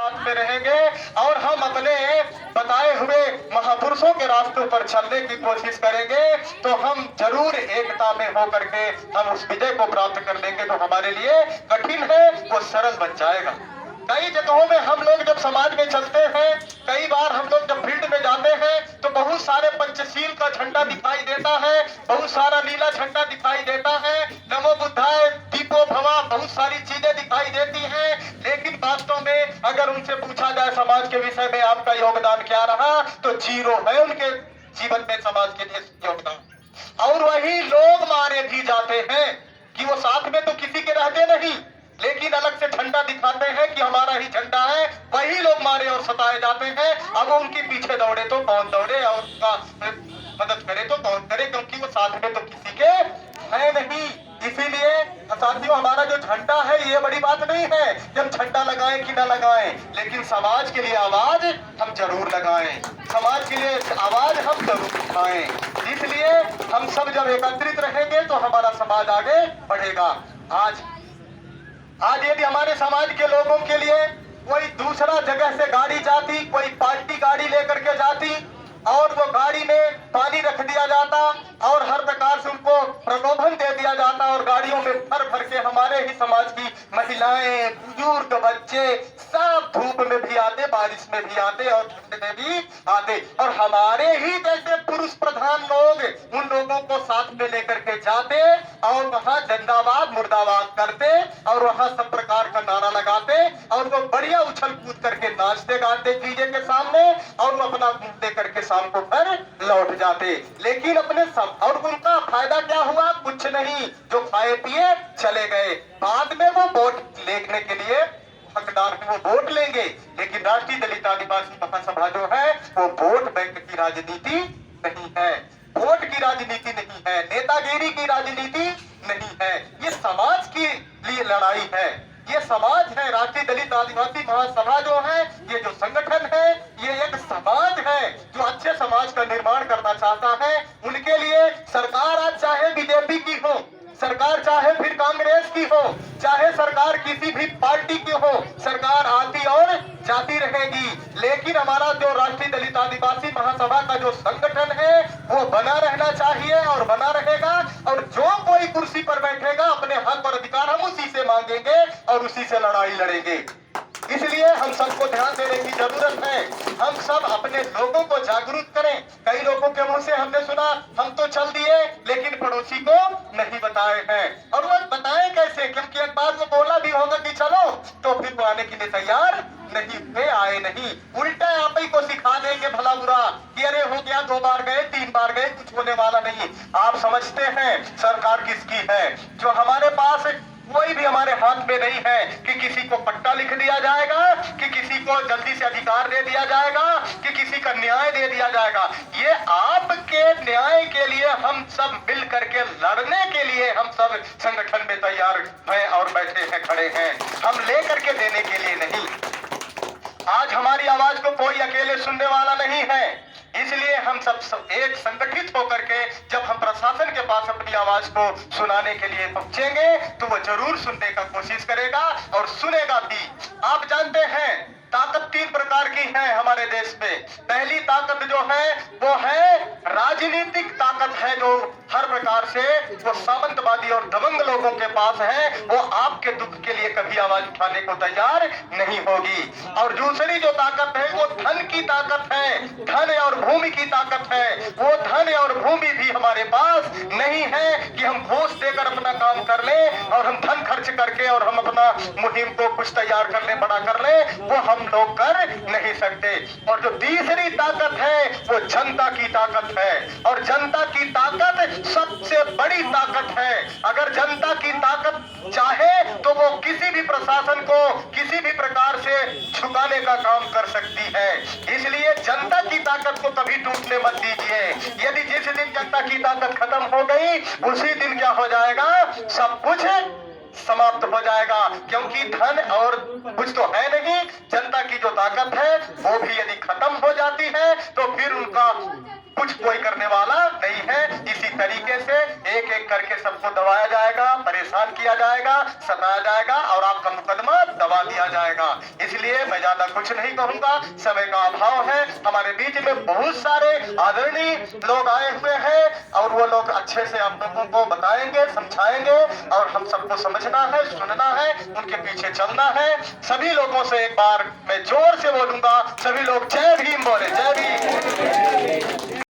साथ में रहेंगे और हम अपने बताए हुए महापुरुषों के रास्तों पर चलने की कोशिश करेंगे तो हम जरूर एकता में होकर के हम उस विजय को प्राप्त कर लेंगे। तो हमारे लिए कठिन है वो सरल बन जाएगा। कई जगहों में हम लोग जब समाज में चलते हैं, कई बार हम लोग जब फील्ड में जाते हैं तो बहुत सारे पंचशील का झंडा दिखाई देता है, बहुत सारा नीला झंडा दिखाई देता है, नमो बुद्धाय दीपो भवा, बहुत सारी चीजें दिखाई देती हैं। लेकिन वास्तव में अगर उनसे पूछा जाए समाज के विषय में आपका योगदान क्या रहा, तो जीरो है उनके जीवन में समाज के लिए योगदान। और वही लोग मारे भी जाते हैं कि वो साथ में तो किसी के रहते नहीं, लेकिन अलग से झंडा दिखाते हैं कि हमारा ही झंडा है। वही लोग मारे और सताए जाते हैं। अब उनके पीछे दौड़े तो कौन दौड़े और उनका मदद करे तो कौन करे, क्योंकि वो साथ में तो किसी के है नहीं। इसीलिए साथियों, हमारा जो झंडा है ये बड़ी बात नहीं है कि हम झंडा लगाएं कि ना लगाएं, लेकिन समाज के लिए आवाज हम जरूर लगाएं, समाज के लिए आवाज हम जरूर उठाएं। इसलिए हम सब जब एकत्रित रहेंगे तो हमारा समाज आगे बढ़ेगा। आज यदि हमारे समाज के लोगों के लिए कोई दूसरा जगह से गाड़ी जाती, कोई पार्टी गाड़ी लेकर के जाती और वो गाड़ी में पानी रख दिया जाता और हर प्रकार से उनको प्रलोभन दे दिया जाता और गाड़ियों में भर भर के हमारे ही समाज की महिलाएं, बुजुर्ग, बच्चे सब धूप में भी आते, बारिश में भी आते और ठंड में भी आते, और हमारे ही जैसे पुरुष प्रधान लोग उन लोगों को साथ में लेकर के जाते और वहां जिंदाबाद मुर्दाबाद करते और वहां सब प्रकार का नारा लगाते और वो बढ़िया उछल कूद करके नाचते गाते डीजे के सामने और वो अपना मुंह दे करके शाम को घर लौट जाते। लेकिन अपने सब और उनका फायदा क्या हुआ? कुछ नहीं, जो खाए पिए चले गए। बाद में वो वोट लेने के लिए हकदार है, वो वोट लेंगे, लेकिन राष्ट्रीय दलित आदिवासी महासभा जो है वो वोट बैंक की राजनीति नहीं है, वोट की राजनीति नहीं है, नेतागिरी की राजनीति नहीं है। ये समाज के लिए लड़ाई है, ये समाज है। राष्ट्रीय दलित आदिवासी महासभा जो है, ये जो संगठन है, ये एक समाज है जो अच्छे समाज का निर्माण करना चाहता है। उनके लिए सरकार आज चाहे बीजेपी की हो, सरकार चाहे फिर कांग्रेस की हो, चाहे सरकार किसी भी पार्टी की हो, सरकार आती और जाती रहेगी, लेकिन हमारा जो राष्ट्रीय दलित आदिवासी महासभा का जो संगठन है वो बना रहना चाहिए और बना रहेगा। और जो कोई कुर्सी पर बैठेगा अपने हक और अधिकार हम उसी से मांगेंगे और उसी से लड़ाई लड़ेंगे। इसलिए हम सबको ध्यान देने की जरूरत है। हम सब अपने लोगों को जागरूक करें। कई लोगों के मुंह से हमने सुना हम तो चल दिए लेकिन पड़ोसी को नहीं बताए हैं, और वो बताएं कैसे? क्योंकि एक बार वो बोला भी होगा कि चलो, तो फिर वो आने के लिए तैयार नहीं हुए, आए नहीं। उल्टा आप ही को सिखा देंगे भला बुरा कि अरे हो गया, 2 बार गए, 3 बार गए, कुछ होने वाला नहीं। आप समझते हैं सरकार किसकी है? जो हमारे पास कोई भी हमारे हाथ में नहीं है कि किसी को पट्टा लिख दिया जाएगा, कि किसी को जल्दी से अधिकार दे दिया जाएगा, कि किसी का न्याय दे दिया जाएगा। ये आपके न्याय के लिए हम सब मिल करके लड़ने के लिए हम सब संगठन में तैयार हैं और बैठे हैं, खड़े हैं, हम ले करके देने के लिए नहीं। आज हमारी आवाज को कोई अकेले सुनने वाला नहीं है, इसलिए हम सब एक संगठित होकर के जब हम प्रशासन के पास अपनी आवाज को सुनाने के लिए पहुंचेंगे तो वो जरूर सुनने का कोशिश करेगा और सुनेगा भी। आप जानते हैं ताकत 3 प्रकार की है हमारे देश में। पहली ताकत जो है वो है राजनीतिक ताकत है, जो हर प्रकार से वो सामंतवादी और दबंग लोगों के पास है, वो आपके दुख के लिए कभी आवाज उठाने को तैयार नहीं होगी। और दूसरी जो ताकत है वो धन की ताकत है, धन और भूमि की ताकत है। वो धन और भूमि भी हमारे पास नहीं है कि हम घूस देकर अपना काम कर ले और हम धन खर्च करके और हम अपना मुहिम को कुछ तैयार कर ले, बड़ा कर ले, वो हम लोग कर नहीं सकते। और जो तीसरी ताकत है वो जनता की ताकत है, और जनता की ताकत सबसे बड़ी ताकत है। अगर जनता की ताकत चाहे तो वो किसी भी प्रशासन को किसी भी प्रकार से झुकाने का काम कर सकती है। इसलिए जनता की ताकत को कभी टूटने मत दीजिए। यदि जिस दिन जनता की ताकत खत्म हो गई उसी दिन क्या हो जाएगा? सब कुछ समाप्त हो जाएगा, क्योंकि धन और कुछ तो है नहीं। जनता की जो ताकत है वो भी यदि खत्म हो जाती है तो फिर उनका कुछ कोई करने वाला नहीं है। इसी तरीके से एक एक करके सबको दबाया जाएगा, परेशान किया जाएगा, सताया जाएगा और आपका मुकदमा दबा करवा दिया जाएगा। इसलिए मैं ज्यादा कुछ नहीं कहूंगा, समय का अभाव है। हमारे बीच में बहुत सारे आदरणीय लोग आए हुए हैं और वो लोग अच्छे से हम लोगों को बताएंगे, समझाएंगे और हम सबको समझना है, सुनना है, उनके पीछे चलना है। सभी लोगों से एक बार मैं जोर से बोलूंगा, सभी लोग जय भीम बोले, जय भीम।